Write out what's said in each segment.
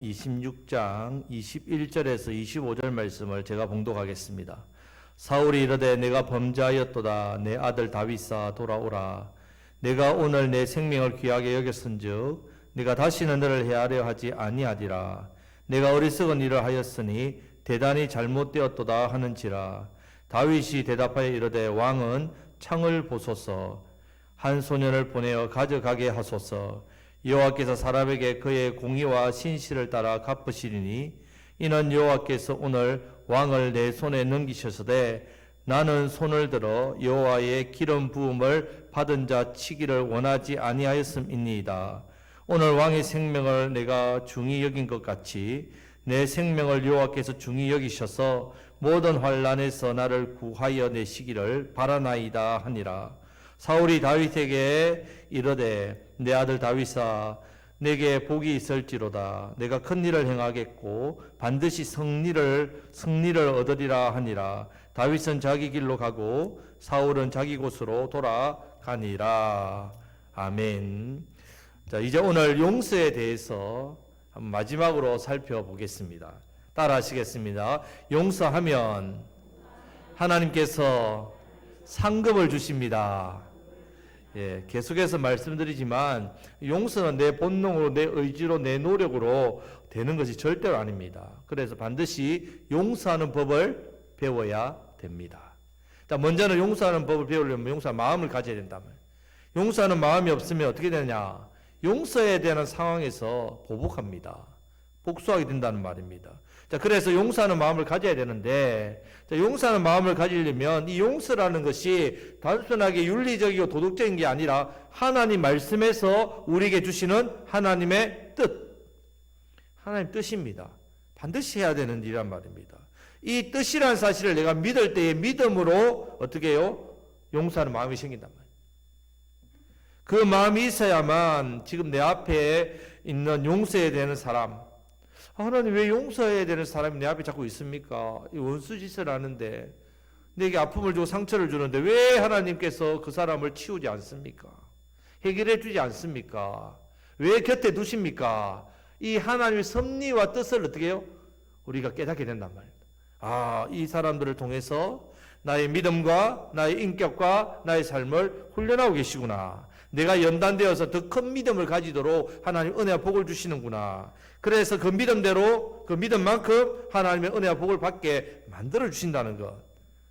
26장 21절에서 25절 말씀을 제가 봉독하겠습니다. 사울이 이르되 내가 범죄하였도다. 내 아들 다윗아 돌아오라. 내가 오늘 내 생명을 귀하게 여겼은즉 내가 다시는 너를 해하려 하지 아니하리라. 내가 어리석은 일을 하였으니 대단히 잘못되었도다 하는지라. 다윗이 대답하여 이르되 왕은 창을 보소서. 한 소년을 보내어 가져가게 하소서. 여호와께서 사람에게 그의 공의와 신실을 따라 갚으시리니 이는 여호와께서 오늘 왕을 내 손에 넘기셨으되 나는 손을 들어 여호와의 기름 부음을 받은 자 치기를 원하지 아니하였음이니이다. 오늘 왕의 생명을 내가 중히 여긴 것 같이 내 생명을 여호와께서 중히 여기셔서 모든 환난에서 나를 구하여 내시기를 바라나이다 하니라. 사울이 다윗에게 이르되 내 아들 다윗아 내게 복이 있을지로다. 내가 큰 일을 행하겠고 반드시 승리를 얻으리라 하니라. 다윗은 자기 길로 가고 사울은 자기 곳으로 돌아가니라. 아멘. 자, 이제 오늘 용서에 대해서 마지막으로 살펴보겠습니다. 따라 하시겠습니다. 용서하면 하나님께서 상급을 주십니다. 예, 계속해서 말씀드리지만 용서는 내 본능으로, 내 의지로, 내 노력으로 되는 것이 절대로 아닙니다. 그래서 반드시 용서하는 법을 배워야 됩니다. 자, 먼저는 용서하는 법을 배우려면 용서하는 마음을 가져야 된다면, 용서하는 마음이 없으면 어떻게 되냐? 용서해야 되는 상황에서 보복합니다. 복수하게 된다는 말입니다. 자, 그래서 용서하는 마음을 가져야 되는데, 자, 용서하는 마음을 가지려면 이 용서라는 것이 단순하게 윤리적이고 도덕적인 게 아니라 하나님 말씀에서 우리에게 주시는 하나님의 뜻, 하나님 뜻입니다. 반드시 해야 되는 일이란 말입니다. 이 뜻이라는 사실을 내가 믿을 때의 믿음으로 어떻게 해요? 용서하는 마음이 생긴단 말이에요. 그 마음이 있어야만 지금 내 앞에 있는 용서해야 되는 사람, 하나님 왜 용서해야 되는 사람이 내 앞에 자꾸 있습니까? 이 원수짓을 하는데, 내게 아픔을 주고 상처를 주는데 왜 하나님께서 그 사람을 치우지 않습니까? 해결해 주지 않습니까? 왜 곁에 두십니까? 이 하나님의 섭리와 뜻을 어떻게 해요? 우리가 깨닫게 된단 말입니다. 아, 이 사람들을 통해서 나의 믿음과 나의 인격과 나의 삶을 훈련하고 계시구나. 내가 연단되어서 더 큰 믿음을 가지도록 하나님 은혜와 복을 주시는구나. 그래서 그 믿음대로, 그 믿음만큼 하나님의 은혜와 복을 받게 만들어 주신다는 것.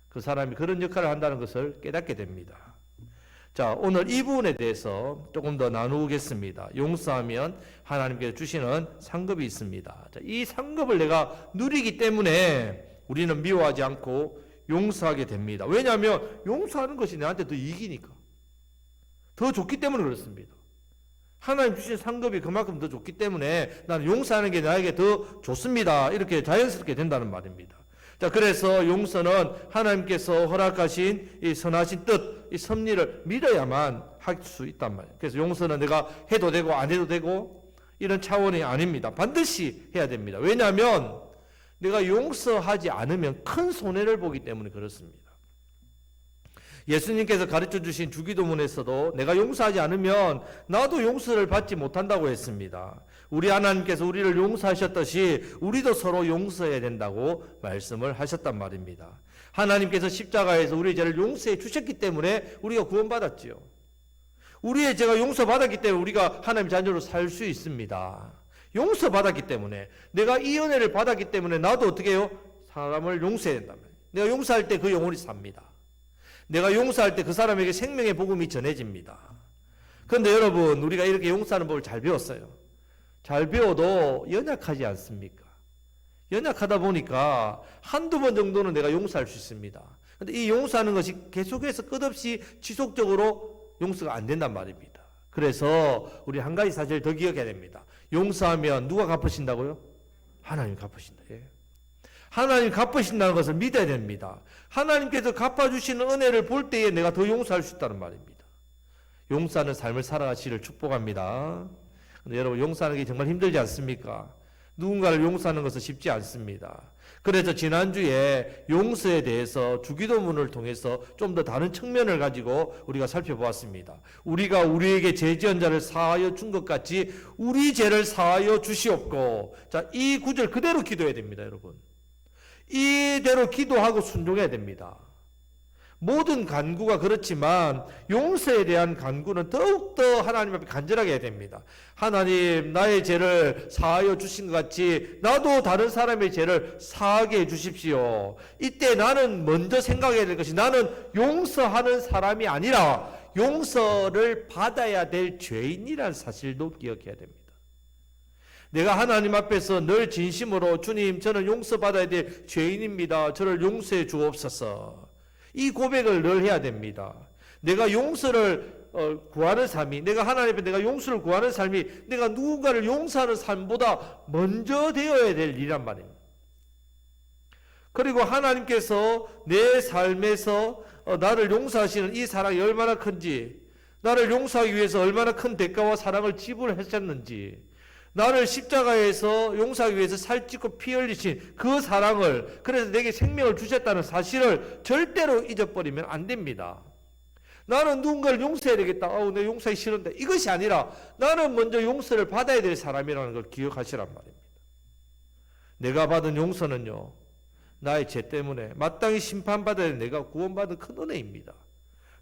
그 사람이 그런 역할을 한다는 것을 깨닫게 됩니다. 자, 오늘 이 부분에 대해서 조금 더 나누겠습니다. 용서하면 하나님께서 주시는 상급이 있습니다. 자, 이 상급을 내가 누리기 때문에 우리는 미워하지 않고 용서하게 됩니다. 왜냐하면 용서하는 것이 나한테 더 이익이니까. 더 좋기 때문에 그렇습니다. 하나님 주신 상급이 그만큼 더 좋기 때문에 나는 용서하는 게 나에게 더 좋습니다. 이렇게 자연스럽게 된다는 말입니다. 자, 그래서 용서는 하나님께서 허락하신 이 선하신 뜻, 이 섭리를 믿어야만 할 수 있단 말이에요. 그래서 용서는 내가 해도 되고 안 해도 되고 이런 차원이 아닙니다. 반드시 해야 됩니다. 왜냐하면 내가 용서하지 않으면 큰 손해를 보기 때문에 그렇습니다. 예수님께서 가르쳐 주신 주기도문에서도 내가 용서하지 않으면 나도 용서를 받지 못한다고 했습니다. 우리 하나님께서 우리를 용서하셨듯이 우리도 서로 용서해야 된다고 말씀을 하셨단 말입니다. 하나님께서 십자가에서 우리의 죄를 용서해 주셨기 때문에 우리가 구원받았지요. 우리의 죄가 용서받았기 때문에 우리가 하나님 자녀로 살 수 있습니다. 용서받았기 때문에, 내가 이 은혜를 받았기 때문에 나도 어떻게 해요? 사람을 용서해야 된단 말이에요. 내가 용서할 때 그 영혼이 삽니다. 내가 용서할 때 그 사람에게 생명의 복음이 전해집니다. 그런데 여러분, 우리가 이렇게 용서하는 법을 잘 배웠어요. 잘 배워도 연약하지 않습니까? 연약하다 보니까 한두 번 정도는 내가 용서할 수 있습니다. 그런데 이 용서하는 것이 계속해서 끝없이 지속적으로 용서가 안 된단 말입니다. 그래서 우리 한 가지 사실을 더 기억해야 됩니다. 용서하면 누가 갚으신다고요? 하나님 갚으신다. 예. 하나님 갚으신다는 것을 믿어야 됩니다. 하나님께서 갚아주시는 은혜를 볼 때에 내가 더 용서할 수 있다는 말입니다. 용서하는 삶을 살아가시기를 축복합니다. 근데 여러분, 용서하는 게 정말 힘들지 않습니까? 누군가를 용서하는 것은 쉽지 않습니다. 그래서 지난주에 용서에 대해서 주기도문을 통해서 좀 더 다른 측면을 가지고 우리가 살펴보았습니다. 우리가 우리에게 죄 지은 자를 사하여 준 것 같이 우리 죄를 사하여 주시옵고, 자, 이 구절 그대로 기도해야 됩니다, 여러분. 이대로 기도하고 순종해야 됩니다. 모든 간구가 그렇지만 용서에 대한 간구는 더욱더 하나님 앞에 간절하게 해야 됩니다. 하나님, 나의 죄를 사하여 주신 것 같이 나도 다른 사람의 죄를 사하게 해 주십시오. 이때 나는 먼저 생각해야 될 것이, 나는 용서하는 사람이 아니라 용서를 받아야 될 죄인이라는 사실도 기억해야 됩니다. 내가 하나님 앞에서 늘 진심으로, 주님, 저는 용서받아야 될 죄인입니다. 저를 용서해 주옵소서. 이 고백을 늘 해야 됩니다. 내가 용서를 구하는 삶이, 내가 하나님 앞에 내가 용서를 구하는 삶이 내가 누군가를 용서하는 삶보다 먼저 되어야 될 일이란 말입니다. 그리고 하나님께서 내 삶에서 나를 용서하시는 이 사랑이 얼마나 큰지, 나를 용서하기 위해서 얼마나 큰 대가와 사랑을 지불하셨는지, 나를 십자가에서 용서하기 위해서 살찌고 피 흘리신 그 사랑을, 그래서 내게 생명을 주셨다는 사실을 절대로 잊어버리면 안 됩니다. 나는 누군가를 용서해야 되겠다. 내 용서하기 싫은데. 이것이 아니라 나는 먼저 용서를 받아야 될 사람이라는 걸 기억하시란 말입니다. 내가 받은 용서는요, 나의 죄 때문에 마땅히 심판받아야 될 내가 구원받은 큰 은혜입니다.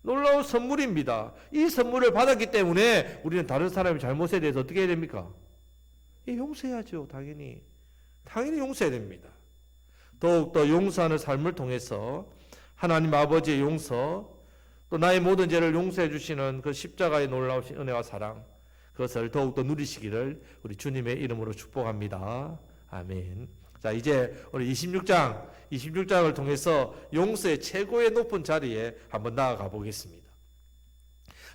놀라운 선물입니다. 이 선물을 받았기 때문에 우리는 다른 사람의 잘못에 대해서 어떻게 해야 됩니까? 용서해야죠. 당연히 용서해야 됩니다. 더욱더 용서하는 삶을 통해서 하나님 아버지의 용서, 또 나의 모든 죄를 용서해 주시는 그 십자가의 놀라우신 은혜와 사랑, 그것을 더욱더 누리시기를 우리 주님의 이름으로 축복합니다. 아멘. 자, 이제 우리 26장을 통해서 용서의 최고의 높은 자리에 한번 나아가 보겠습니다.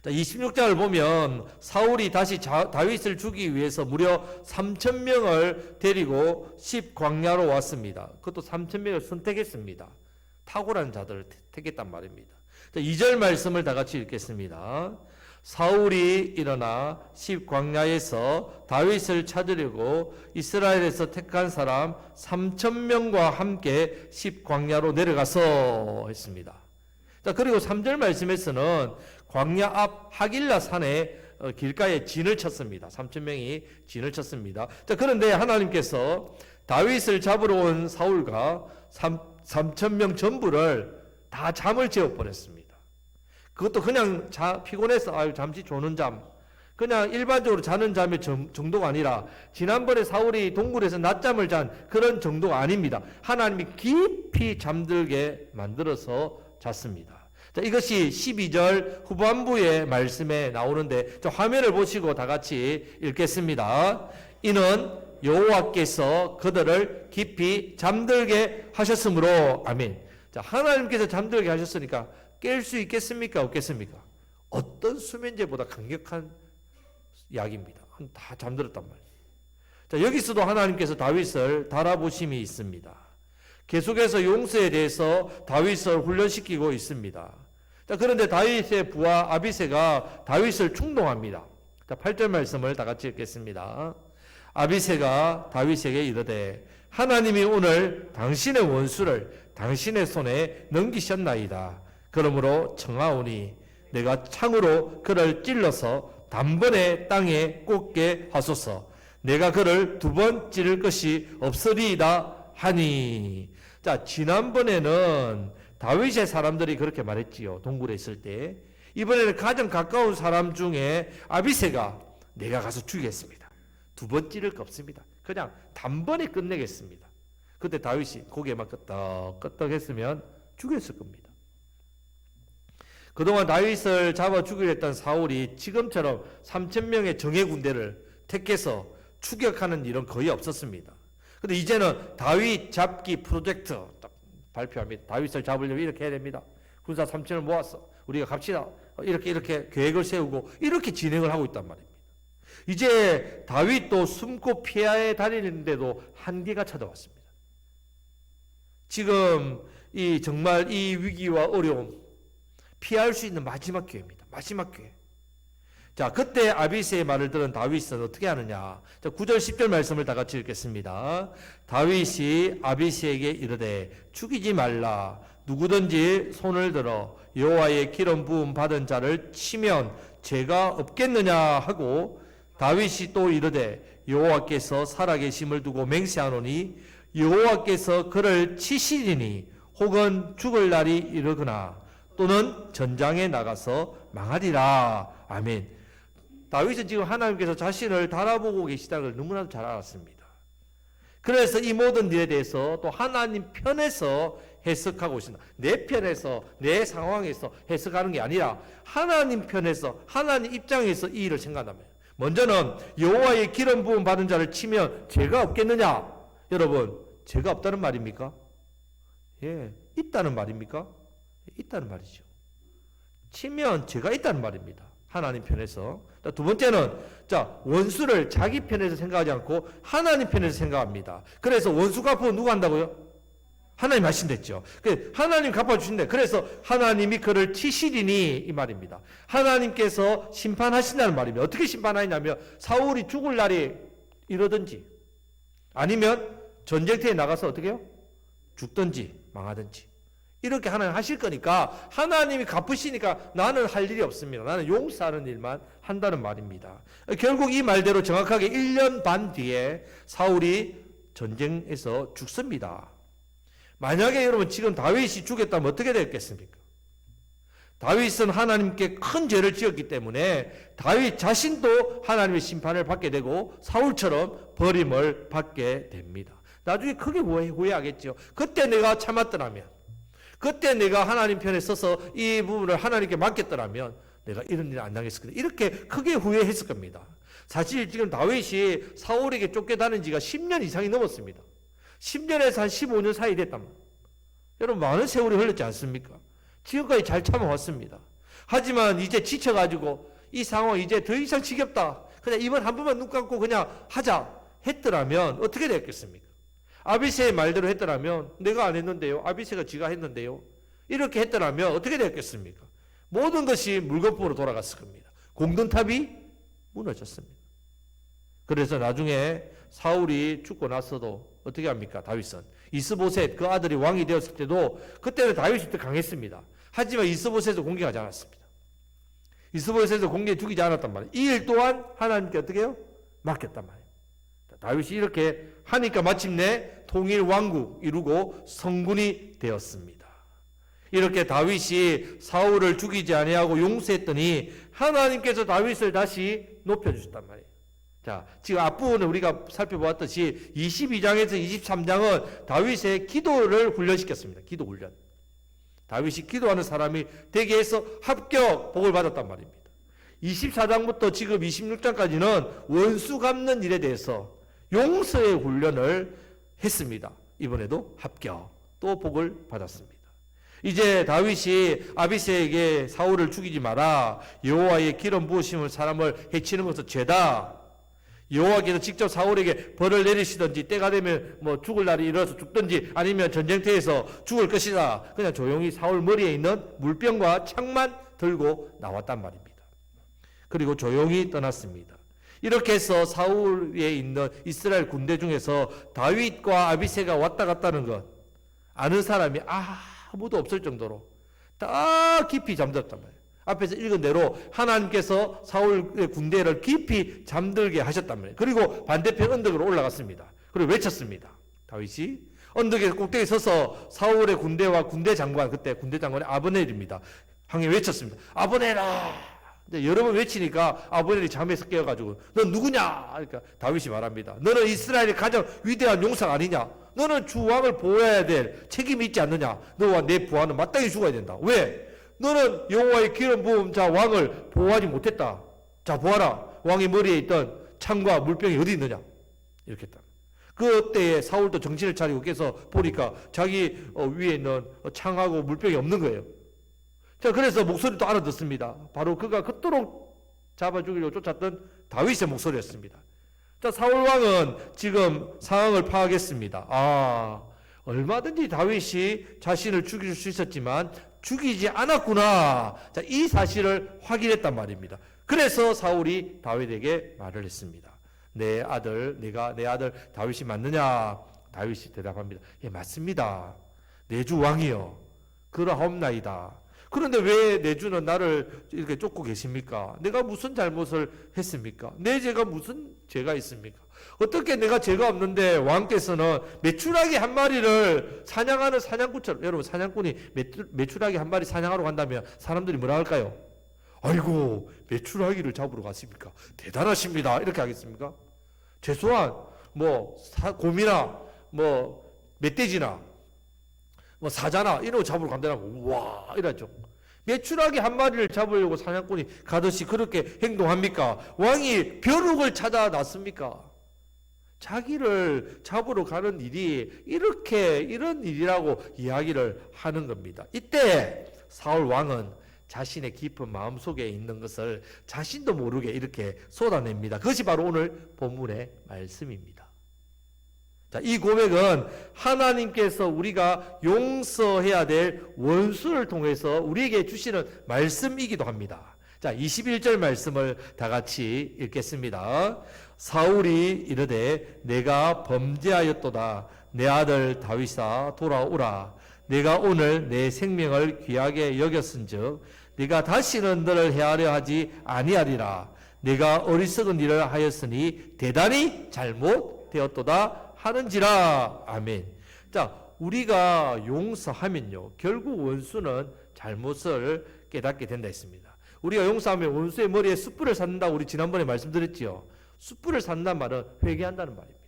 26장을 보면 사울이 다시 다윗을 죽이기 위해서 무려 3,000명을 데리고 십광야로 왔습니다. 그것도 3,000명을 선택했습니다. 탁월한 자들을 택했단 말입니다. 2절 말씀을 다 같이 읽겠습니다. 사울이 일어나 십광야에서 다윗을 찾으려고 이스라엘에서 택한 사람 3,000명과 함께 십광야로 내려가서 했습니다. 자, 그리고 3절 말씀에서는 광야 앞 하길라 산에 길가에 진을 쳤습니다. 3,000명이 진을 쳤습니다. 자, 그런데 하나님께서 다윗을 잡으러 온 사울과 3,000명 전부를 다 잠을 재워버렸습니다. 그것도 그냥 피곤해서 잠시 조는 잠, 그냥 일반적으로 자는 잠의 정도가 아니라 지난번에 사울이 동굴에서 낮잠을 잔 그런 정도가 아닙니다. 하나님이 깊이 잠들게 만들어서 잤습니다. 자, 이것이 12절 후반부의 말씀에 나오는데, 자, 화면을 보시고 다 같이 읽겠습니다. 이는 여호와께서 그들을 깊이 잠들게 하셨으므로. 아멘. 자, 하나님께서 잠들게 하셨으니까 깰 수 있겠습니까? 없겠습니까? 어떤 수면제보다 강력한 약입니다. 다 잠들었단 말이에요. 자, 여기서도 하나님께서 다윗을 달아보심이 있습니다. 계속해서 용서에 대해서 다윗을 훈련시키고 있습니다. 자, 그런데 다윗의 부하 아비새가 다윗을 충동합니다. 자, 8절 말씀을 다 같이 읽겠습니다. 아비새가 다윗에게 이르되 하나님이 오늘 당신의 원수를 당신의 손에 넘기셨나이다. 그러므로 청하오니 내가 창으로 그를 찔러서 단번에 땅에 꽂게 하소서. 내가 그를 2번 찌를 것이 없으리이다 하니. 자, 지난번에는 다윗의 사람들이 그렇게 말했지요. 동굴에 있을 때. 이번에는 가장 가까운 사람 중에 아비새가 내가 가서 죽이겠습니다. 2번 찌를 거 없습니다. 그냥 단번에 끝내겠습니다. 그때 다윗이 고개만 끄떡끄떡 했으면 죽였을 겁니다. 그동안 다윗을 잡아 죽이려 했던 사울이 지금처럼 3,000명의 정예 군대를 택해서 추격하는 일은 거의 없었습니다. 근데 이제는 다윗 잡기 프로젝트 발표합니다. 다윗을 잡으려면 이렇게 해야 됩니다. 군사 3,000을 모았어. 우리가 갑시다. 이렇게 계획을 세우고 이렇게 진행을 하고 있단 말입니다. 이제 다윗도 숨고 피해 다니는데도 한계가 찾아왔습니다. 지금 정말 이 위기와 어려움, 피할 수 있는 마지막 기회입니다. 마지막 기회. 자, 그때 아비새의 말을 들은 다윗은 어떻게 하느냐? 자, 9절 10절 말씀을 다 같이 읽겠습니다. 다윗이 아비새에게 이르되 죽이지 말라. 누구든지 손을 들어 여호와의 기름 부음 받은 자를 치면 죄가 없겠느냐 하고, 다윗이 또 이르되 여호와께서 살아계심을 두고 맹세하노니 여호와께서 그를 치시리니 혹은 죽을 날이 이르거나 또는 전장에 나가서 망하리라. 아멘. 다윗은 지금 하나님께서 자신을 달아보고 계시다는 걸 너무나도 잘 알았습니다. 그래서 이 모든 일에 대해서 또 하나님 편에서 해석하고 있습니다. 내 편에서, 내 상황에서 해석하는 게 아니라 하나님 편에서, 하나님 입장에서 이 일을 생각한다면, 먼저는 여호와의 기름 부음 받은 자를 치면 죄가 없겠느냐? 여러분, 죄가 없다는 말입니까? 예, 있다는 말입니까? 있다는 말이죠. 치면 죄가 있다는 말입니다. 하나님 편에서. 두 번째는, 자, 원수를 자기 편에서 생각하지 않고 하나님 편에서 생각합니다. 그래서 원수 갚으면 누가 한다고요? 하나님 하신댔죠. 하나님 갚아주신대. 그래서 하나님이 그를 치시리니 이 말입니다. 하나님께서 심판하신다는 말입니다. 어떻게 심판하냐면 사울이 죽을 날이 이러든지 아니면 전쟁터에 나가서 어떻게 해요? 죽든지 망하든지 이렇게 하나님 하실 거니까 하나님이 갚으시니까 나는 할 일이 없습니다. 나는 용서하는 일만 한다는 말입니다. 결국 이 말대로 정확하게 1년 반 뒤에 사울이 전쟁에서 죽습니다. 만약에 여러분 지금 다윗이 죽였다면 어떻게 됐겠습니까? 다윗은 하나님께 큰 죄를 지었기 때문에 다윗 자신도 하나님의 심판을 받게 되고 사울처럼 버림을 받게 됩니다. 나중에 크게 후회하겠죠. 그때 내가 참았더라면, 그때 내가 하나님 편에 서서 이 부분을 하나님께 맡겼더라면 내가 이런 일을 안 당했을 거다. 이렇게 크게 후회했을 겁니다. 사실 지금 다윗이 사울에게 쫓겨다닌 지가 10년 이상이 넘었습니다. 10년에서 한 15년 사이 됐단 말이에요. 여러분 많은 세월이 흘렀지 않습니까? 지금까지 잘 참아왔습니다. 하지만 이제 지쳐가지고 이 상황 이제 더 이상 지겹다. 그냥 이번 한 번만 눈 감고 그냥 하자 했더라면 어떻게 됐겠습니까? 아비새의 말대로 했더라면 내가 안 했는데요. 아비새가 지가 했는데요. 이렇게 했더라면 어떻게 됐겠습니까? 모든 것이 물거품으로 돌아갔을 겁니다. 공든탑이 무너졌습니다. 그래서 나중에 사울이 죽고 나서도 어떻게 합니까? 다윗은 이스보셋 그 아들이 왕이 되었을 때도 그때는 다윗이 더 강했습니다. 하지만 이스보셋을 공격하지 않았습니다. 이스보셋을 공격해 죽이지 않았단 말이에요. 이 일 또한 하나님께 어떻게 해요? 맡겼단 말이에요. 다윗이 이렇게 하니까 마침내 통일 왕국 이루고 성군이 되었습니다. 이렇게 다윗이 사울을 죽이지 아니하고 용서했더니 하나님께서 다윗을 다시 높여주셨단 말이에요. 자, 지금 앞부분을 우리가 살펴보았듯이 22장에서 23장은 다윗의 기도를 훈련시켰습니다. 기도 훈련. 다윗이 기도하는 사람이 되게 해서 합격 복을 받았단 말입니다. 24장부터 지금 26장까지는 원수 갚는 일에 대해서 용서의 훈련을 했습니다. 이번에도 합격, 또 복을 받았습니다. 이제 다윗이 아비새에게 사울을 죽이지 마라. 여호와의 기름 부으심을 사람을 해치는 것은 죄다. 여호와께서 직접 사울에게 벌을 내리시든지 때가 되면 뭐 죽을 날이 이르러서 죽든지 아니면 전쟁터에서 죽을 것이다. 그냥 조용히 사울 머리에 있는 물병과 창만 들고 나왔단 말입니다. 그리고 조용히 떠났습니다. 이렇게 해서 사울에 있는 이스라엘 군대 중에서 다윗과 아비새가 왔다 갔다는 것 아는 사람이 아무도 없을 정도로 다 깊이 잠들었단 말이에요. 앞에서 읽은 대로 하나님께서 사울의 군대를 깊이 잠들게 하셨단 말이에요. 그리고 반대편 언덕으로 올라갔습니다. 그리고 외쳤습니다. 다윗이 언덕에 꼭대기에 서서 사울의 군대와 군대 장관, 그때 군대 장관이 아브넬입니다. 항해 외쳤습니다. 아브넬아! 여러 번 외치니까 아브넬이 잠에서 깨어가지고 넌 누구냐? 그러니까 다윗이 말합니다. 너는 이스라엘의 가장 위대한 용사가 아니냐? 너는 주 왕을 보호해야 될 책임이 있지 않느냐? 너와 내 부하는 마땅히 죽어야 된다. 왜? 너는 여호와의 기름 부은 자 왕을 보호하지 못했다. 자, 보아라. 왕의 머리에 있던 창과 물병이 어디 있느냐? 이렇게 했다. 그때에 사울도 정신을 차리고 깨서 보니까 자기 위에 있는 창하고 물병이 없는 거예요. 자, 그래서 목소리도 알아듣습니다. 바로 그가 그토록 잡아 죽이려고 쫓았던 다윗의 목소리였습니다. 자, 사울 왕은 지금 상황을 파악했습니다. 얼마든지 다윗이 자신을 죽일 수 있었지만 죽이지 않았구나. 자, 이 사실을 확인했단 말입니다. 그래서 사울이 다윗에게 말을 했습니다. 내 아들 다윗이 맞느냐? 다윗이 대답합니다. 예, 맞습니다. 내 주 왕이요. 그러하옵나이다. 그런데 왜 내 주는 나를 이렇게 쫓고 계십니까? 내가 무슨 잘못을 했습니까? 내 죄가 무슨 죄가 있습니까? 어떻게 내가 죄가 없는데 왕께서는 메추라기 한 마리를 사냥하는 사냥꾼처럼, 여러분 사냥꾼이 메추라기 한 마리 사냥하러 간다면 사람들이 뭐라 할까요? 아이고 메추라기를 잡으러 갔습니까? 대단하십니다. 이렇게 하겠습니까? 최소한 곰이나 멧돼지나 사자나 이런 거 잡으러 간다면 우와 이러죠. 메추라기 한 마리를 잡으려고 사냥꾼이 가듯이 그렇게 행동합니까? 왕이 벼룩을 찾아 놨습니까? 자기를 잡으러 가는 일이 이런 일이라고 이야기를 하는 겁니다. 이때 사울 왕은 자신의 깊은 마음속에 있는 것을 자신도 모르게 이렇게 쏟아냅니다. 그것이 바로 오늘 본문의 말씀입니다. 자, 이 고백은 하나님께서 우리가 용서해야 될 원수를 통해서 우리에게 주시는 말씀이기도 합니다. 자, 21절 말씀을 다 같이 읽겠습니다. 사울이 이르되 내가 범죄하였도다. 내 아들 다윗아 돌아오라. 내가 오늘 내 생명을 귀하게 여겼은즉 네가 다시는 너를 해하려 하지 아니하리라. 내가 어리석은 일을 하였으니 대단히 잘못되었도다 하는지라. 아멘. 자, 우리가 용서하면요 결국 원수는 잘못을 깨닫게 된다 했습니다. 우리가 용서하면 원수의 머리에 숯불을 샀는다고 우리 지난번에 말씀드렸지요. 숯불을 샀단 말은 회개한다는 말입니다.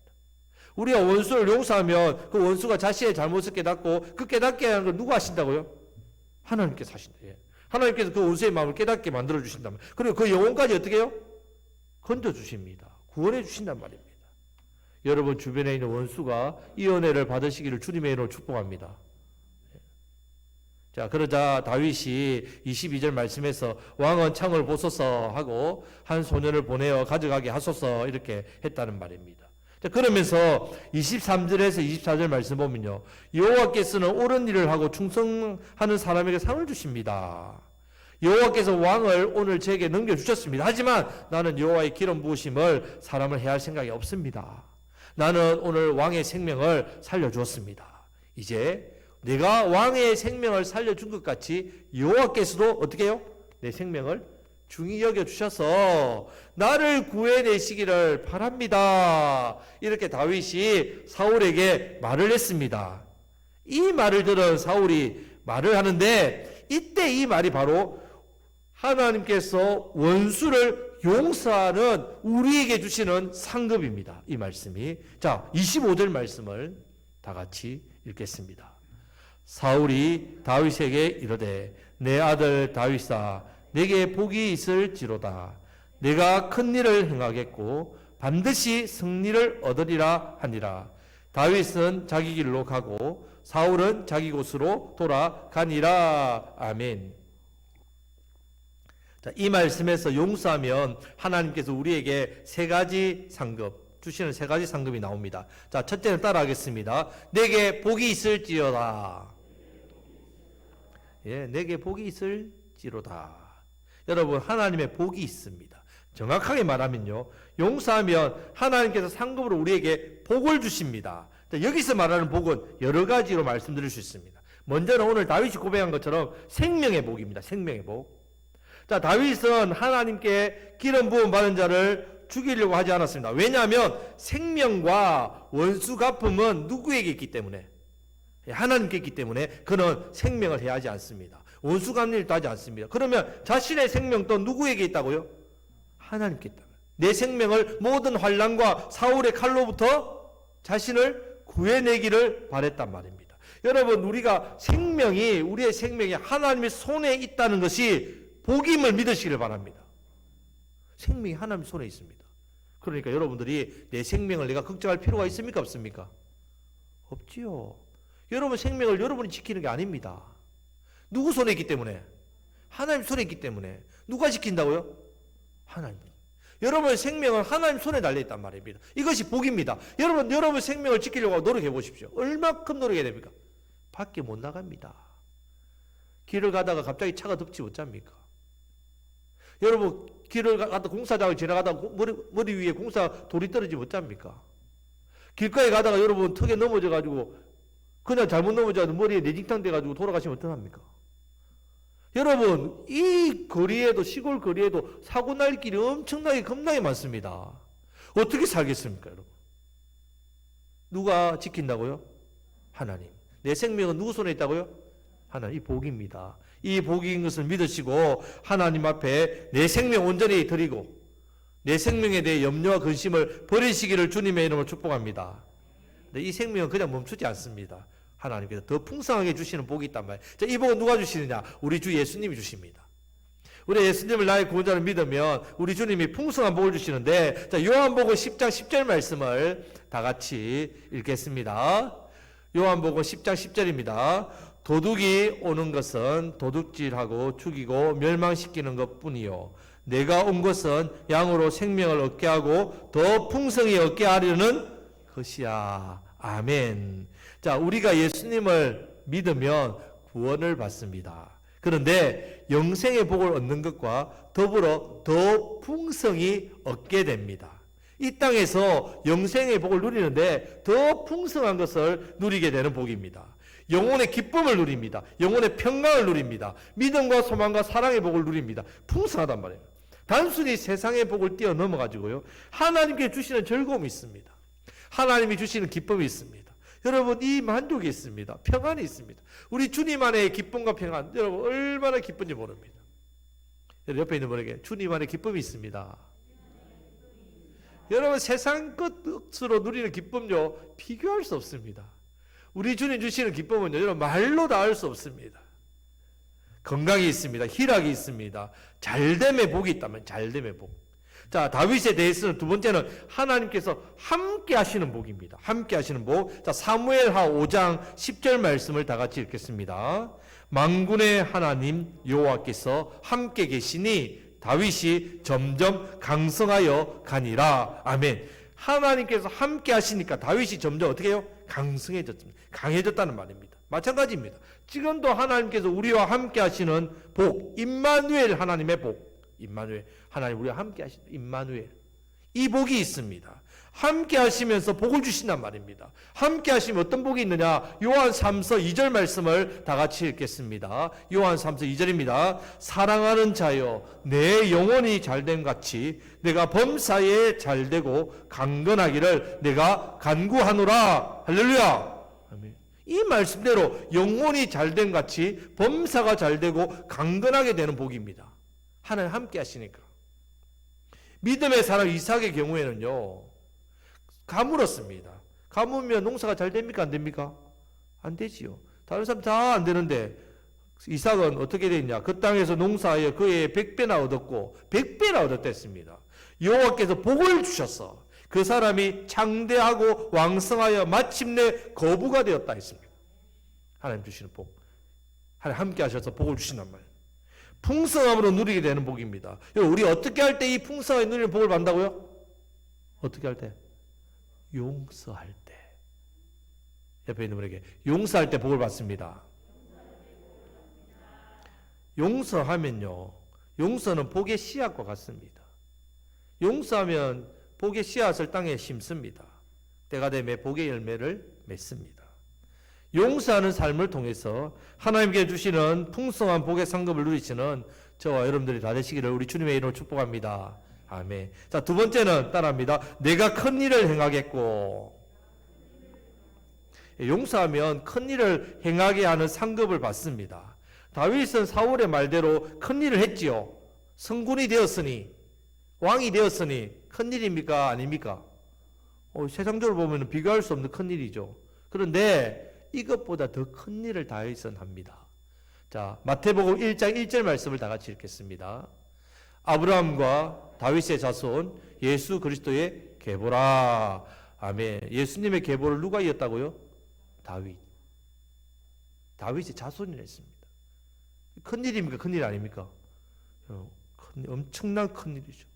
우리가 원수를 용서하면 그 원수가 자신의 잘못을 깨닫고 그 깨닫게 하는 걸 누가 하신다고요? 하나님께서 하신다. 예. 하나님께서 그 원수의 마음을 깨닫게 만들어 주신다면, 그리고 그 영혼까지 어떻게 해요? 건져 주십니다. 구원해 주신단 말입니다. 여러분 주변에 있는 원수가 이 은혜를 받으시기를 주님의 이름으로 축복합니다. 자, 그러자 다윗이 22절 말씀에서 왕은 창을 보소서 하고 한 소년을 보내어 가져가게 하소서 이렇게 했다는 말입니다. 자, 그러면서 23절에서 24절 말씀 보면요, 여호와께서는 옳은 일을 하고 충성하는 사람에게 상을 주십니다. 여호와께서 왕을 오늘 제게 넘겨주셨습니다. 하지만 나는 여호와의 기름 부으심을 사람을 해할 생각이 없습니다. 나는 오늘 왕의 생명을 살려주었습니다. 이제 내가 왕의 생명을 살려준 것 같이 여호와께서도 어떻게 해요? 내 생명을 중히 여겨주셔서 나를 구해내시기를 바랍니다. 이렇게 다윗이 사울에게 말을 했습니다. 이 말을 들은 사울이 말을 하는데, 이때 이 말이 바로 하나님께서 원수를 용서하는 우리에게 주시는 상급입니다. 이 말씀이. 자, 25절 말씀을 다 같이 읽겠습니다. 사울이 다윗에게 이르되 내 아들 다윗아 내게 복이 있을지로다. 내가 큰 일을 행하겠고 반드시 승리를 얻으리라 하니라. 다윗은 자기 길로 가고 사울은 자기 곳으로 돌아가니라. 아멘. 자, 이 말씀에서 용서하면 하나님께서 우리에게 세 가지 상급 주시는 세 가지 상급이 나옵니다. 자, 첫째는 따라하겠습니다. 내게 복이 있을지어다. 예, 내게 복이 있을지로다. 여러분, 하나님의 복이 있습니다. 정확하게 말하면요, 용서하면 하나님께서 상급으로 우리에게 복을 주십니다. 자, 여기서 말하는 복은 여러 가지로 말씀드릴 수 있습니다. 먼저는 오늘 다윗이 고백한 것처럼 생명의 복입니다. 생명의 복. 자, 다윗은 하나님께 기름 부음 받은 자를 죽이려고 하지 않았습니다. 왜냐하면 생명과 원수 갚음은 누구에게 있기 때문에, 하나님께 있기 때문에 그는 생명을 해하지 않습니다. 원수 갚는 일도 하지 않습니다. 그러면 자신의 생명도 누구에게 있다고요? 하나님께 있다. 내 생명을 모든 환난과 사울의 칼로부터 자신을 구해내기를 바랬단 말입니다. 여러분, 우리가 우리의 생명이 하나님의 손에 있다는 것이 복임을 믿으시기를 바랍니다. 생명이 하나님 손에 있습니다. 그러니까 여러분들이 내 생명을 내가 걱정할 필요가 있습니까? 없습니까? 없지요. 여러분 생명을 여러분이 지키는 게 아닙니다. 누구 손에 있기 때문에? 하나님 손에 있기 때문에. 누가 지킨다고요? 하나님. 여러분의 생명은 하나님 손에 달려있단 말입니다. 이것이 복입니다. 여러분 생명을 지키려고 노력해 보십시오. 얼마큼 노력해야 됩니까? 밖에 못 나갑니다. 길을 가다가 갑자기 차가 덮지 못합니까? 여러분 길을 가다 공사장을 지나가다 머리 위에 공사 돌이 떨어지면 어쩝니까? 길가에 가다가 여러분 턱에 넘어져 가지고 그냥 잘못 넘어져서 머리에 내진탕 돼가지고 돌아가시면 어떡합니까? 여러분 이 거리에도 시골 거리에도 사고 날 길이 엄청나게 겁나게 많습니다. 어떻게 살겠습니까 여러분? 누가 지킨다고요? 하나님. 내 생명은 누구 손에 있다고요? 하나님. 이 복입니다. 이 복인 것을 믿으시고 하나님 앞에 내 생명 온전히 드리고 내 생명에 대해 염려와 근심을 버리시기를 주님의 이름으로 축복합니다. 근데 이 생명은 그냥 멈추지 않습니다. 하나님께서 더 풍성하게 주시는 복이 있단 말이에요. 자, 이 복은 누가 주시느냐? 우리 주 예수님이 주십니다. 우리 예수님을 나의 구원자로 믿으면 우리 주님이 풍성한 복을 주시는데, 자, 요한복음 10장 10절 말씀을 다 같이 읽겠습니다. 요한복음 10장 10절입니다. 도둑이 오는 것은 도둑질하고 죽이고 멸망시키는 것뿐이요 내가 온 것은 양으로 생명을 얻게 하고 더 풍성히 얻게 하려는 것이야. 아멘. 자, 우리가 예수님을 믿으면 구원을 받습니다. 그런데 영생의 복을 얻는 것과 더불어 더 풍성히 얻게 됩니다. 이 땅에서 영생의 복을 누리는데 더 풍성한 것을 누리게 되는 복입니다. 영혼의 기쁨을 누립니다. 영혼의 평강을 누립니다. 믿음과 소망과 사랑의 복을 누립니다. 풍성하단 말이에요. 단순히 세상의 복을 뛰어넘어 가지고요, 하나님께 주시는 즐거움이 있습니다. 하나님이 주시는 기쁨이 있습니다. 여러분, 이 만족이 있습니다. 평안이 있습니다. 우리 주님 안에 기쁨과 평안, 여러분 얼마나 기쁜지 모릅니다. 여러분 옆에 있는 분에게 주님 안에 기쁨이 있습니다. 여러분 세상 것으로 누리는 기쁨요 비교할 수 없습니다. 우리 주님 주시는 기쁨은요 여러분 말로 다 할 수 없습니다. 건강이 있습니다. 희락이 있습니다. 잘됨의 복이 있다면 잘됨의 복. 자, 다윗에 대해서는 두 번째는 하나님께서 함께 하시는 복입니다. 함께 하시는 복. 자, 사무엘하 5장 10절 말씀을 다 같이 읽겠습니다. 만군의 하나님 여호와께서 함께 계시니 다윗이 점점 강성하여 가니라. 아멘. 하나님께서 함께 하시니까 다윗이 점점 어떻게 해요? 강성해졌습니다. 강해졌다는 말입니다. 마찬가지입니다. 지금도 하나님께서 우리와 함께 하시는 복, 임마누엘 하나님의 복, 임마누엘 하나님 우리와 함께 하시는 임마누엘, 이 복이 있습니다. 함께 하시면서 복을 주신단 말입니다. 함께 하시면 어떤 복이 있느냐? 요한 3서 2절 말씀을 다 같이 읽겠습니다. 요한 3서 2절입니다. 사랑하는 자여 내 영혼이 잘됨 같이 내가 범사에 잘되고 강건하기를 내가 간구하노라. 할렐루야. 아멘. 이 말씀대로 영혼이 잘됨 같이 범사가 잘되고 강건하게 되는 복입니다. 하나님 함께 하시니까. 믿음의 사람 이삭의 경우에는요 가물었습니다. 가물면 농사가 잘 됩니까? 안 됩니까? 안 되지요. 다른 사람 다 안 되는데 이삭은 어떻게 됐냐? 그 땅에서 농사하여 그의 100배나 얻었고 100배나 얻었댔습니다. 여호와께서 복을 주셔서 그 사람이 창대하고 왕성하여 마침내 거부가 되었다 했습니다. 하나님 주시는 복. 하나님 함께 하셔서 복을 주신단 말이에요. 풍성함으로 누리게 되는 복입니다. 우리 어떻게 할 때 이 풍성하게 누리는 복을 받는다고요? 어떻게 할 때? 용서할 때. 옆에 있는 분에게 용서할 때 복을 받습니다. 용서하면요, 용서는 복의 씨앗과 같습니다. 용서하면 복의 씨앗을 땅에 심습니다. 때가 되면 복의 열매를 맺습니다. 용서하는 삶을 통해서 하나님께 주시는 풍성한 복의 상급을 누리시는 저와 여러분들이 다 되시기를 우리 주님의 이름으로 축복합니다. 아멘. 자, 두 번째는 따라합니다. 내가 큰 일을 행하겠고. 용서하면 큰 일을 행하게 하는 상급을 받습니다. 다윗은 사울의 말대로 큰 일을 했지요. 성군이 되었으니, 왕이 되었으니 큰 일입니까? 아닙니까? 세상적으로 보면 비교할 수 없는 큰 일이죠. 그런데 이것보다 더 큰 일을 다윗은 합니다. 자, 마태복음 1장 1절 말씀을 다 같이 읽겠습니다. 아브라함과 다윗의 자손 예수 그리스도의 계보라. 아멘. 예수님의 계보를 누가 이었다고요? 다윗. 다윗의 자손이라 했습니다. 큰 일입니까? 큰 일 아닙니까? 엄청난 큰 일이죠.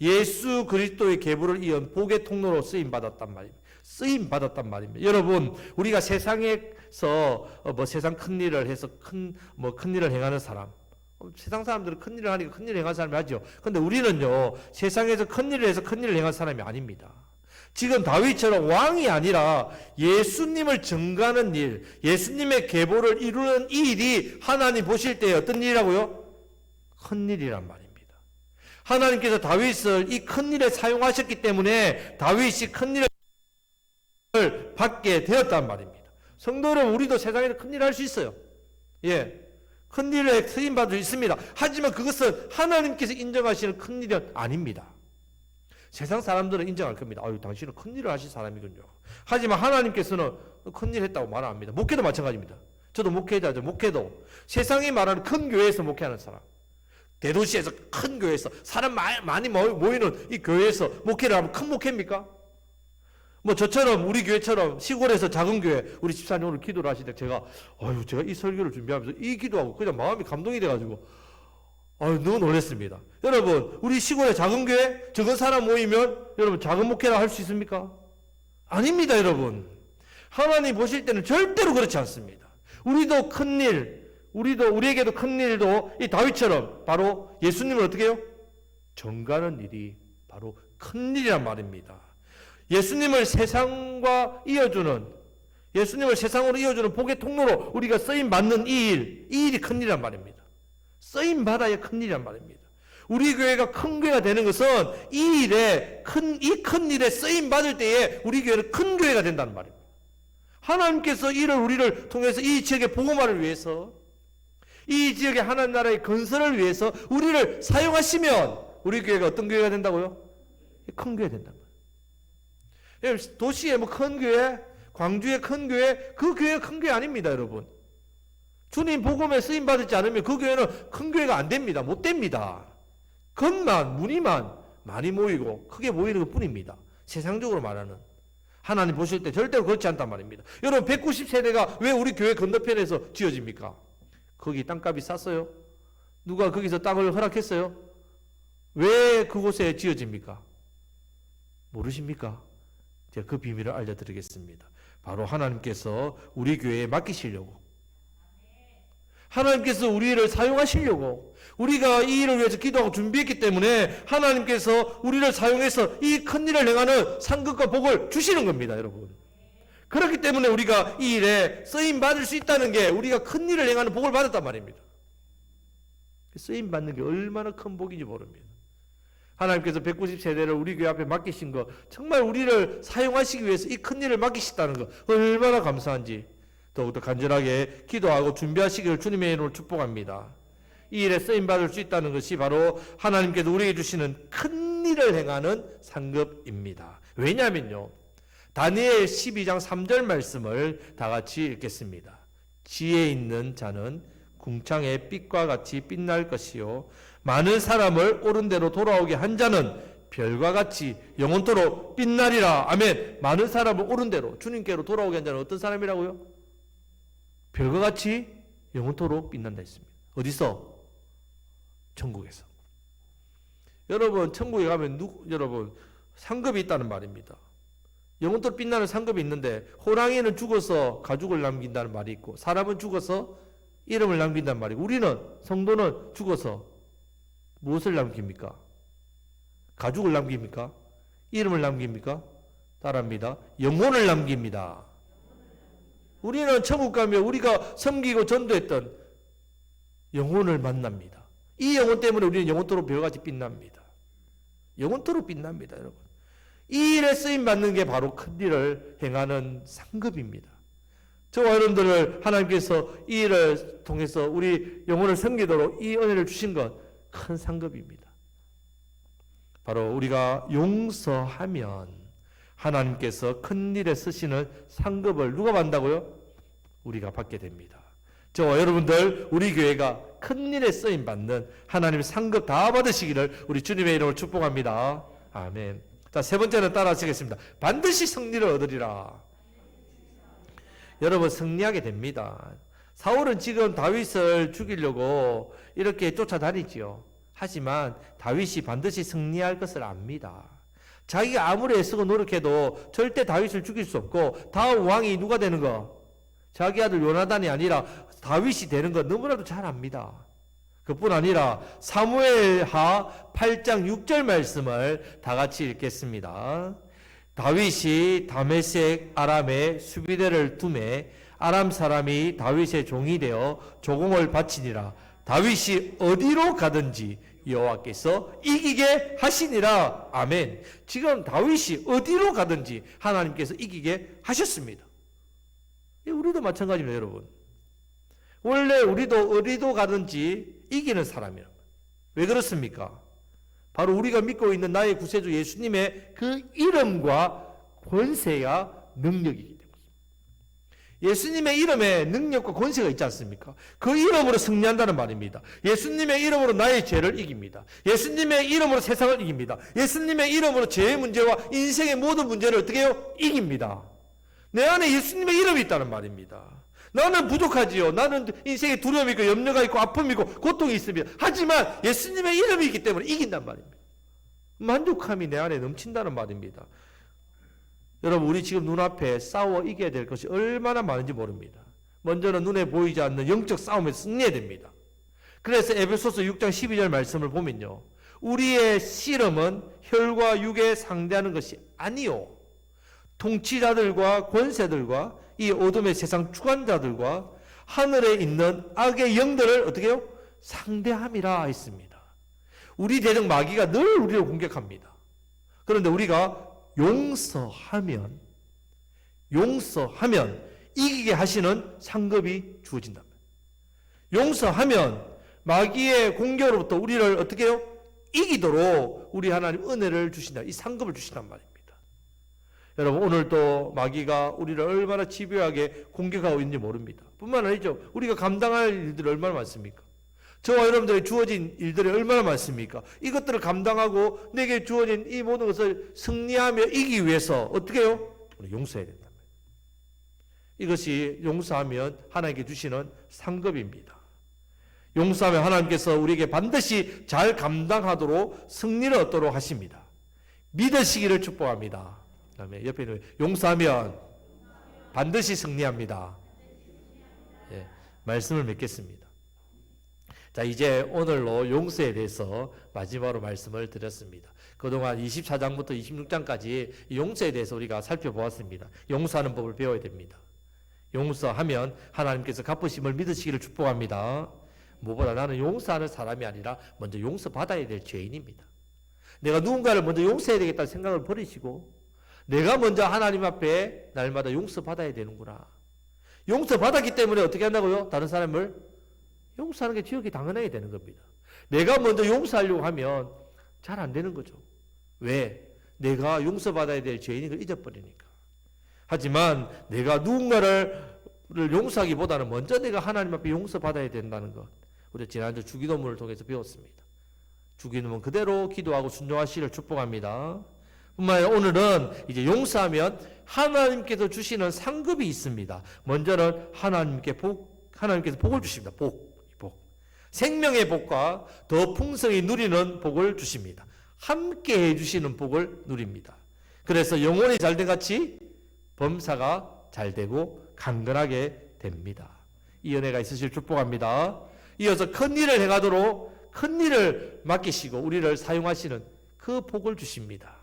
예수 그리스도의 계보를 이은 복의 통로로 쓰임 받았단 말입니다. 쓰임 받았단 말입니다. 여러분, 우리가 세상에서 세상 큰 일을 해서 큰 일을 행하는 사람, 세상 사람들은 큰일을 하니까 큰일을 행한 사람이 하죠. 근데 우리는요, 세상에서 큰일을 해서 큰일을 행한 사람이 아닙니다. 지금 다윗처럼 왕이 아니라 예수님을 증거하는 일, 예수님의 계보를 이루는 이 일이 하나님 보실 때 어떤 일이라고요? 큰일이란 말입니다. 하나님께서 다윗을 이 큰일에 사용하셨기 때문에 다윗이 큰일을 받게 되었단 말입니다. 성도 여러분, 우리도 세상에서 큰일을 할 수 있어요. 예, 큰일에 쓰임받을 수 있습니다. 하지만 그것은 하나님께서 인정하시는 큰일은 아닙니다. 세상 사람들은 인정할 겁니다. 아유, 당신은 큰일을 하실 사람이군요. 하지만 하나님께서는 큰일 했다고 말 안 합니다. 목회도 마찬가지입니다. 저도 목회자죠. 목회도 세상이 말하는 큰 교회에서 목회하는 사람, 대도시에서 큰 교회에서 사람 많이 모이는 이 교회에서 목회를 하면 큰 목회입니까? 뭐 저처럼 우리 교회처럼 시골에서 작은 교회, 우리 집사님 오늘 기도를 하시는데 제가 이 설교를 준비하면서 이 기도하고 그냥 마음이 감동이 돼가지고 너무 놀랐습니다. 여러분, 우리 시골의 작은 교회, 적은 사람 모이면 여러분 작은 목회라 할 수 있습니까? 아닙니다, 여러분. 하나님 보실 때는 절대로 그렇지 않습니다. 우리도 큰일, 우리에게도 큰일도 이 다윗처럼 바로 예수님을 어떻게 해요? 전가하는 일이 바로 큰일이란 말입니다. 예수님을 세상으로 이어주는 복의 통로로 우리가 쓰임 받는 이 일이 큰일이란 말입니다. 쓰임 받아야 큰일이란 말입니다. 우리 교회가 큰 교회가 되는 것은 이 큰 일에 쓰임 받을 때에 우리 교회는 큰 교회가 된다는 말입니다. 하나님께서 우리를 통해서 이 지역의 복음화를 위해서, 이 지역의 하나님 나라의 건설을 위해서 우리를 사용하시면 우리 교회가 어떤 교회가 된다고요? 큰 교회가 된단 말이에요. 도시에 큰 교회, 광주의 큰 교회, 그 교회가 큰 교회 아닙니다, 여러분. 주님 복음에 쓰임 받지 않으면 그 교회는 큰 교회가 안 됩니다. 못 됩니다. 문의만 많이 모이고 크게 모이는 것 뿐입니다. 세상적으로 말하는. 하나님 보실 때 절대로 그렇지 않단 말입니다. 여러분, 190세대가 왜 우리 교회 건너편에서 지어집니까? 거기 땅값이 쌌어요? 누가 거기서 땅을 허락했어요? 왜 그곳에 지어집니까? 모르십니까? 제가 그 비밀을 알려드리겠습니다. 바로 하나님께서 우리 교회에 맡기시려고, 하나님께서 우리를 사용하시려고, 우리가 이 일을 위해서 기도하고 준비했기 때문에 하나님께서 우리를 사용해서 이 큰 일을 행하는 상급과 복을 주시는 겁니다, 여러분. 그렇기 때문에 우리가 이 일에 쓰임 받을 수 있다는 게, 우리가 큰 일을 행하는 복을 받았단 말입니다. 쓰임 받는 게 얼마나 큰 복인지 모릅니다. 하나님께서 190세대를 우리 교회 앞에 맡기신 거, 정말 우리를 사용하시기 위해서 이 큰 일을 맡기셨다는 거 얼마나 감사한지 더욱더 간절하게 기도하고 준비하시기를 주님의 이름으로 축복합니다. 이 일에 쓰임받을 수 있다는 것이 바로 하나님께서 우리에게 주시는 큰 일을 행하는 상급입니다. 왜냐하면요, 다니엘 12장 3절 말씀을 다 같이 읽겠습니다. 지혜 있는 자는 궁창의 빛과 같이 빛날 것이요, 많은 사람을 옳은 대로 돌아오게 한 자는 별과 같이 영원토록 빛나리라. 아멘. 많은 사람을 옳은 대로 주님께로 돌아오게 한 자는 어떤 사람이라고요? 별과 같이 영원토록 빛난다 했습니다. 어디서? 천국에서. 여러분, 천국에 가면 여러분 상급이 있다는 말입니다. 영원토록 빛나는 상급이 있는데, 호랑이는 죽어서 가죽을 남긴다는 말이 있고, 사람은 죽어서 이름을 남긴다는 말이고, 우리는 성도는 죽어서 무엇을 남깁니까? 가죽을 남깁니까? 이름을 남깁니까? 따라합니다. 영혼을 남깁니다. 우리는 천국 가면 우리가 섬기고 전도했던 영혼을 만납니다. 이 영혼 때문에 우리는 영혼토록 별같이 빛납니다. 영혼토록 빛납니다, 여러분. 이 일에 쓰임 받는 게 바로 큰 일을 행하는 상급입니다. 저와 여러분들을 하나님께서 이 일을 통해서 우리 영혼을 섬기도록 이 은혜를 주신 것, 큰 상급입니다. 바로 우리가 용서하면 하나님께서 큰 일에 쓰시는 상급을 누가 받는다고요? 우리가 받게 됩니다. 저와 여러분들, 우리 교회가 큰 일에 쓰임 받는 하나님의 상급 다 받으시기를 우리 주님의 이름으로 축복합니다. 아멘. 자, 세 번째는 따라 하시겠습니다. 반드시 승리를 얻으리라. 여러분, 승리하게 됩니다. 사울은 지금 다윗을 죽이려고 이렇게 쫓아다니지요. 하지만 다윗이 반드시 승리할 것을 압니다. 자기가 아무리 애쓰고 노력해도 절대 다윗을 죽일 수 없고, 다음 왕이 누가 되는 거? 자기 아들 요나단이 아니라 다윗이 되는 거 너무나도 잘 압니다. 그뿐 아니라 사무엘하 8장 6절 말씀을 다 같이 읽겠습니다. 다윗이 다메섹 아람에 수비대를 두매 아람 사람이 다윗의 종이 되어 조공을 바치니라. 다윗이 어디로 가든지 여호와께서 이기게 하시니라. 아멘. 지금 다윗이 어디로 가든지 하나님께서 이기게 하셨습니다. 우리도 마찬가지입니다, 여러분. 원래 우리도 어디로 가든지 이기는 사람이란 말이에요. 왜 그렇습니까? 바로 우리가 믿고 있는 나의 구세주 예수님의 그 이름과 권세와 능력이기 때문입니다. 예수님의 이름에 능력과 권세가 있지 않습니까? 그 이름으로 승리한다는 말입니다. 예수님의 이름으로 나의 죄를 이깁니다. 예수님의 이름으로 세상을 이깁니다. 예수님의 이름으로 죄의 문제와 인생의 모든 문제를 어떻게 해요? 이깁니다. 내 안에 예수님의 이름이 있다는 말입니다. 나는 부족하지요. 나는 인생에 두려움이 있고 염려가 있고 아픔이 있고 고통이 있습니다. 하지만 예수님의 이름이 있기 때문에 이긴단 말입니다. 만족함이 내 안에 넘친다는 말입니다. 여러분, 우리 지금 눈앞에 싸워 이겨야 될 것이 얼마나 많은지 모릅니다. 먼저는 눈에 보이지 않는 영적 싸움에서 승리해야 됩니다. 그래서 에베소서 6장 12절 말씀을 보면요, 우리의 씨름은 혈과 육에 상대하는 것이 아니요 통치자들과 권세들과 이 어둠의 세상 주관자들과 하늘에 있는 악의 영들을 어떻게 해요? 상대함이라 했습니다. 우리 대적 마귀가 늘 우리를 공격합니다. 그런데 우리가 용서하면 이기게 하시는 상급이 주어진다. 용서하면 마귀의 공격으로부터 우리를 어떻게 해요? 이기도록 우리 하나님 은혜를 주신다. 이 상급을 주신단 말입니다. 여러분, 오늘도 마귀가 우리를 얼마나 집요하게 공격하고 있는지 모릅니다. 뿐만 아니죠. 우리가 감당할 일들이 얼마나 많습니까? 저와 여러분들이 주어진 일들이 얼마나 많습니까? 이것들을 감당하고 내게 주어진 이 모든 것을 승리하며 이기기 위해서 어떻게 해요? 우리 용서해야 된다. 이것이 용서하면 하나님께 주시는 상급입니다. 용서하면 하나님께서 우리에게 반드시 잘 감당하도록 승리를 얻도록 하십니다. 믿으시기를 축복합니다. 그다음에 옆에 있는 용서하면 반드시 승리합니다. 예, 말씀을 맺겠습니다. 자, 이제 오늘로 용서에 대해서 마지막으로 말씀을 드렸습니다. 그동안 24장부터 26장까지 용서에 대해서 우리가 살펴보았습니다. 용서하는 법을 배워야 됩니다. 용서하면 하나님께서 갚으심을 믿으시기를 축복합니다. 무엇보다 나는 용서하는 사람이 아니라 먼저 용서받아야 될 죄인입니다. 내가 누군가를 먼저 용서해야 되겠다는 생각을 버리시고 내가 먼저 하나님 앞에 날마다 용서받아야 되는구나. 용서받았기 때문에 어떻게 한다고요? 다른 사람을 용서하는 게 지극히 당연하게 되는 겁니다. 내가 먼저 용서하려고 하면 잘 안 되는 거죠. 왜? 내가 용서받아야 될 죄인인 걸 잊어버리니까. 하지만 내가 누군가를 용서하기보다는 먼저 내가 하나님 앞에 용서받아야 된다는 것. 우리 지난주 주기도문을 통해서 배웠습니다. 주기도문 그대로 기도하고 순종하시기를 축복합니다. 뿐만 아니라 오늘은 이제 용서하면 하나님께서 주시는 상급이 있습니다. 먼저는 하나님께서 복을 주십니다. 복. 생명의 복과 더 풍성히 누리는 복을 주십니다. 함께 해주시는 복을 누립니다. 그래서 영혼이 잘된 같이 범사가 잘되고 강건하게 됩니다. 이 은혜가 있으실 축복합니다. 이어서 큰 일을 행하도록 큰 일을 맡기시고 우리를 사용하시는 그 복을 주십니다.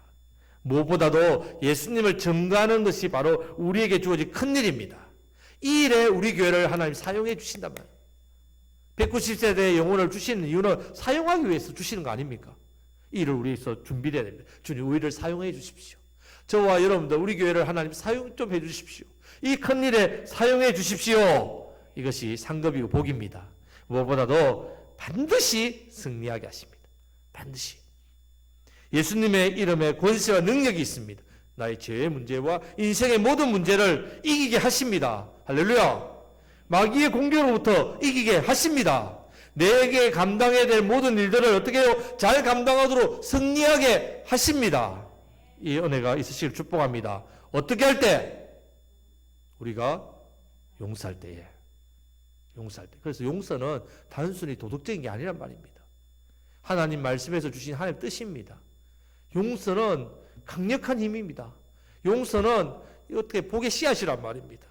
무엇보다도 예수님을 증거하는 것이 바로 우리에게 주어진 큰 일입니다. 이 일에 우리 교회를 하나님 사용해 주신단 말이에요. 190세대의 영혼을 주시는 이유는 사용하기 위해서 주시는 거 아닙니까? 이 일을 우리에서 준비해야 됩니다. 주님, 우리를 사용해 주십시오. 저와 여러분들 우리 교회를 하나님 사용 좀 해 주십시오. 이 큰 일에 사용해 주십시오. 이것이 상급이고 복입니다. 무엇보다도 반드시 승리하게 하십니다. 반드시. 예수님의 이름에 권세와 능력이 있습니다. 나의 죄의 문제와 인생의 모든 문제를 이기게 하십니다. 할렐루야. 마귀의 공격으로부터 이기게 하십니다. 내게 감당해야 될 모든 일들을 어떻게 해요? 잘 감당하도록 승리하게 하십니다. 이 은혜가 있으시길 축복합니다. 어떻게 할 때? 우리가 용서할 때에. 용서할 때. 그래서 용서는 단순히 도덕적인 게 아니란 말입니다. 하나님 말씀에서 주신 하나님의 뜻입니다. 용서는 강력한 힘입니다. 용서는 어떻게 복의 씨앗이란 말입니다.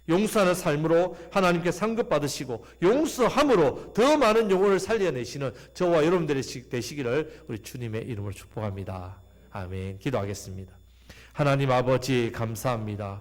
용서하는 삶으로 하나님께 상급받으시고 용서함으로 더 많은 영혼을 살려내시는 저와 여러분들이 되시기를 우리 주님의 이름으로 축복합니다. 아멘. 기도하겠습니다. 하나님 아버지 감사합니다.